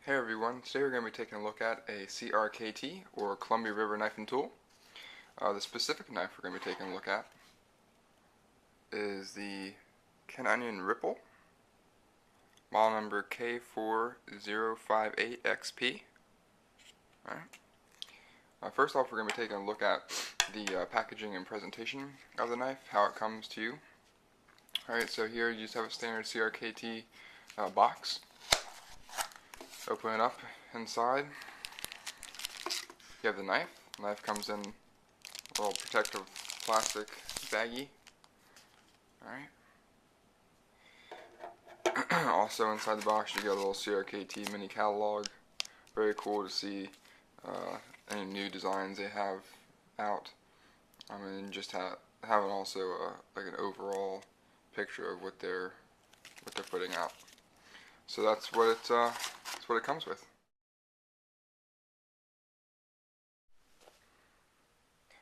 Hey everyone, today we're going to be taking a look at a CRKT, or Columbia River Knife and Tool. The specific knife we're going to be taking a look at is the CRKT Ripple, model number K4058XP. First off, we're going to be taking a look at the packaging and presentation of the knife, how it comes to you. Alright, so here you just have a standard CRKT box. Open it up inside. You have the knife. The knife comes in a little protective plastic baggie. Alright. Also inside the box you get a little CRKT mini catalog. Very cool to see any new designs they have out. And just having also like an overall picture of what they're putting out. So that's what it comes with.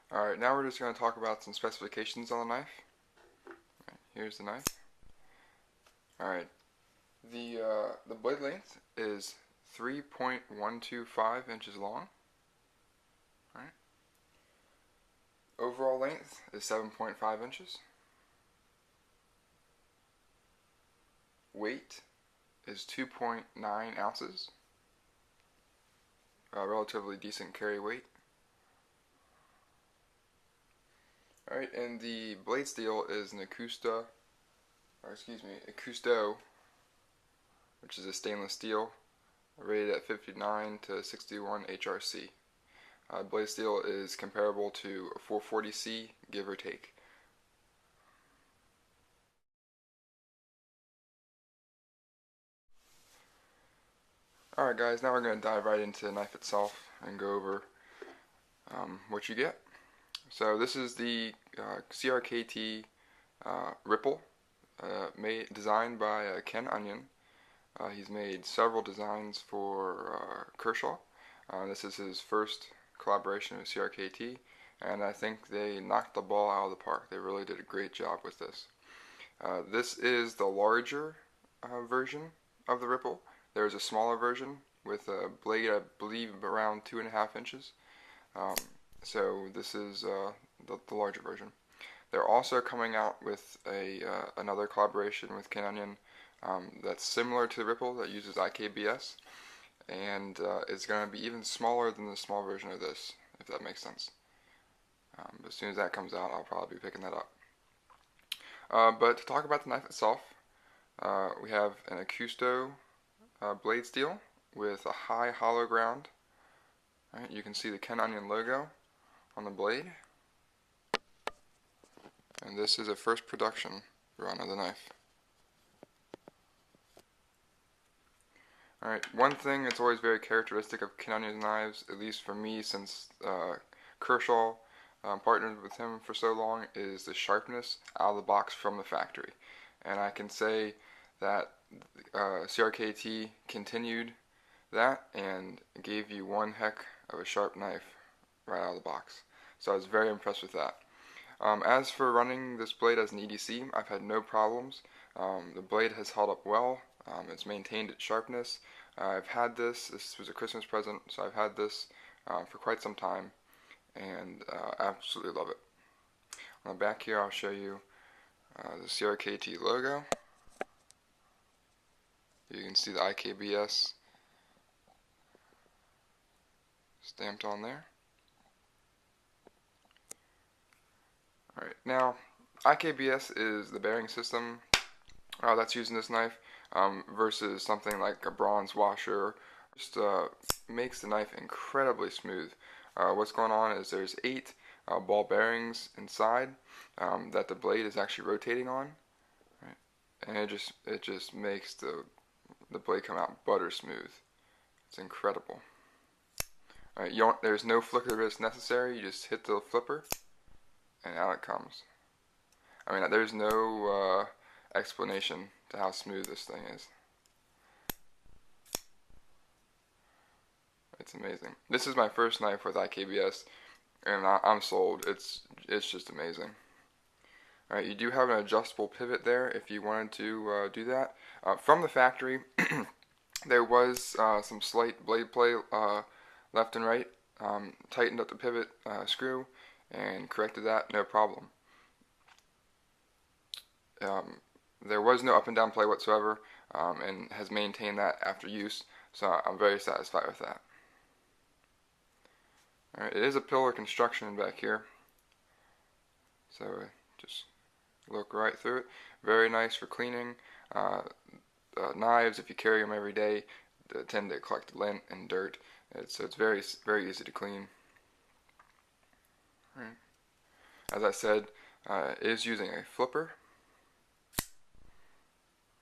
Alright, now we're just going to talk about some specifications on the knife. Right, here's the knife. Alright, the blade length is 3.125 inches long. Alright. Overall length is 7.5 inches. Weight is 2.9 ounces. Relatively decent carry weight. Alright, and the blade steel is an Accusto, which is a stainless steel, rated at 59 to 61 HRC. Blade steel is comparable to a 440C, give or take. Alright guys, now we're going to dive right into the knife itself and go over what you get. So this is the CRKT Ripple, designed by Ken Onion. He's made several designs for Kershaw. This is his first collaboration with CRKT, and I think they knocked the ball out of the park. They really did a great job with this. This is the larger version of the Ripple. There's a smaller version with a blade, I believe, around 2.5 inches. So this is the larger version. They're also coming out with another collaboration with Ken Onion that's similar to the Ripple, that uses IKBS, and it's going to be even smaller than the small version of this, if that makes sense. But as soon as that comes out, I'll probably be picking that up. But to talk about the knife itself, we have an Accusto blade steel with a high hollow ground. Right, you can see the Ken Onion logo on the blade. And this is a first production run of the knife. Alright, one thing that's always very characteristic of Ken Onion's knives, at least for me since Kershaw partnered with him for so long, is the sharpness out of the box from the factory. And I can say that CRKT continued that and gave you one heck of a sharp knife right out of the box. So I was very impressed with that. As for running this blade as an EDC, I've had no problems. The blade has held up well. It's maintained its sharpness. I've had this was a Christmas present, so I've had this for quite some time, and absolutely love it. On the back here I'll show you the CRKT logo. You can see the IKBS stamped on there. Alright, now IKBS is the bearing system that's used in this knife versus something like a bronze washer. Just makes the knife incredibly smooth. What's going on is there's 8 ball bearings inside that the blade is actually rotating on, right? And it just makes the blade come out butter smooth. It's incredible. Alright, there's no flicker wrist necessary. You just hit the flipper and out it comes. I mean, there's no explanation to how smooth this thing is. It's amazing. This is my first knife with IKBS, and I'm sold. It's just amazing. Alright, you do have an adjustable pivot there if you wanted to do that. From the factory, There was some slight blade play left and right. Tightened up the pivot screw and corrected that, no problem. There was no up and down play whatsoever, and has maintained that after use, so I'm very satisfied with that. Alright, it is a pillar construction back here, so just look right through it. Very nice for cleaning. Knives, if you carry them every day, tend to collect lint and dirt, so it's very easy to clean. Right. As I said, it is using a flipper,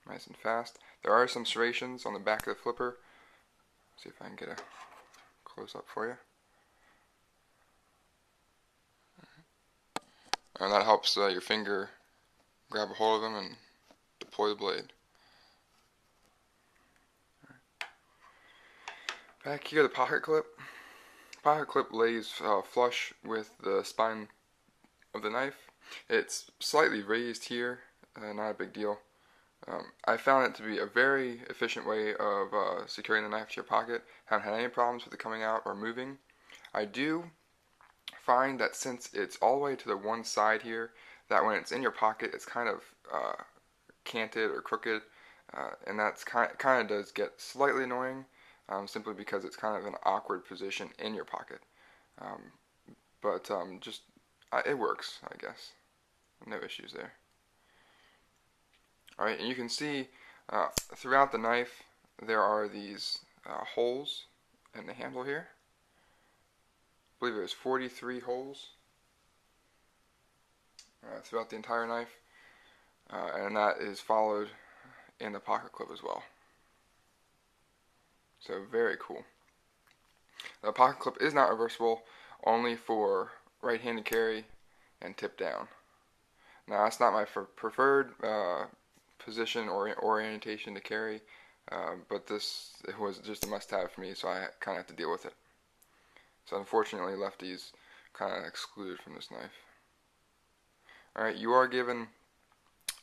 nice and fast. There are some serrations on the back of the flipper. See if I can get a close up for you. And that helps your finger grab a hold of them and deploy the blade. Back here, the pocket clip. Pocket clip lays flush with the spine of the knife. It's slightly raised here, not a big deal. I found it to be a very efficient way of securing the knife to your pocket. Haven't had any problems with it coming out or moving. I do find that since it's all the way to the one side here, that when it's in your pocket, it's kind of canted or crooked, and that's kind of does get slightly annoying, simply because it's kind of an awkward position in your pocket. But it works, I guess. No issues there. Alright, and you can see throughout the knife there are these holes in the handle here. I believe there's 43 holes throughout the entire knife, and that is followed in the pocket clip as well. So very cool. The pocket clip is not reversible, only for right-handed carry and tip down. Now that's not my preferred position or orientation to carry, but it was just a must-have for me, so I kind of have to deal with it. So unfortunately, lefties kind of excluded from this knife. Alright, you are given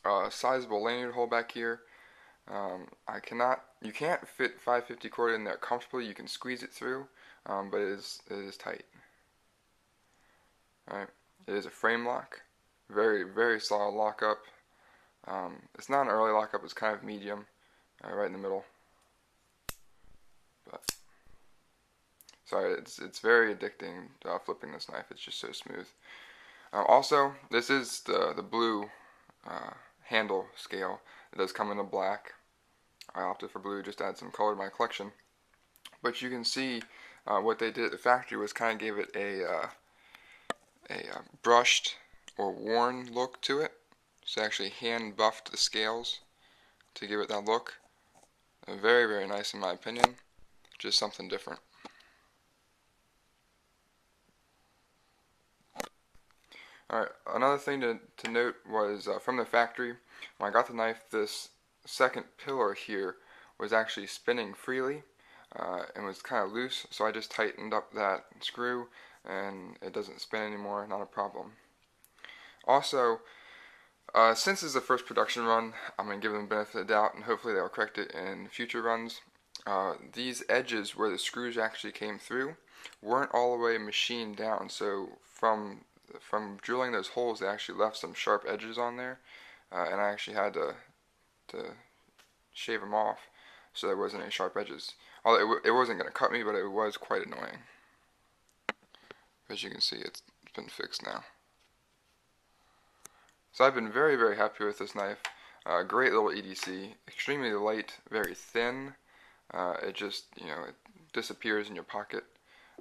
a sizable lanyard hole back here. You can't fit 550 cord in there comfortably. You can squeeze it through, but it is tight. Alright, it is a frame lock. Very solid lockup. It's not an early lockup, it's kind of medium, right in the middle. But sorry, it's very addicting flipping this knife. It's just so smooth. Also, this is the blue handle scale. It does come in a black. I opted for blue just to add some color to my collection. But you can see what they did at the factory was kind of gave it a brushed or worn look to it. So actually hand buffed the scales to give it that look. Very nice in my opinion. Just something different. Alright, another thing to note was from the factory, when I got the knife, this second pillar here was actually spinning freely and was kind of loose, so I just tightened up that screw and it doesn't spin anymore, not a problem. Also, since this is the first production run, I'm going to give them the benefit of the doubt and hopefully they'll correct it in future runs. These edges where the screws actually came through weren't all the way machined down, so from drilling those holes they actually left some sharp edges on there, and I actually had to shave them off so there wasn't any sharp edges. Although it wasn't going to cut me, but it was quite annoying. As you can see, it's been fixed now. So I've been very happy with this knife. Great little EDC, extremely light, very thin. It just, it disappears in your pocket,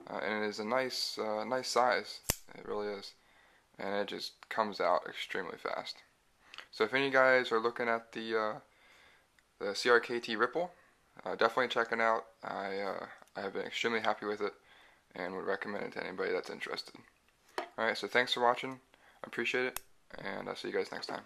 and it is a nice size. It really is, and it just comes out extremely fast. So if any of you guys are looking at the CRKT Ripple, definitely check it out. I have been extremely happy with it, and would recommend it to anybody that's interested. Alright, so thanks for watching. I appreciate it, and I'll see you guys next time.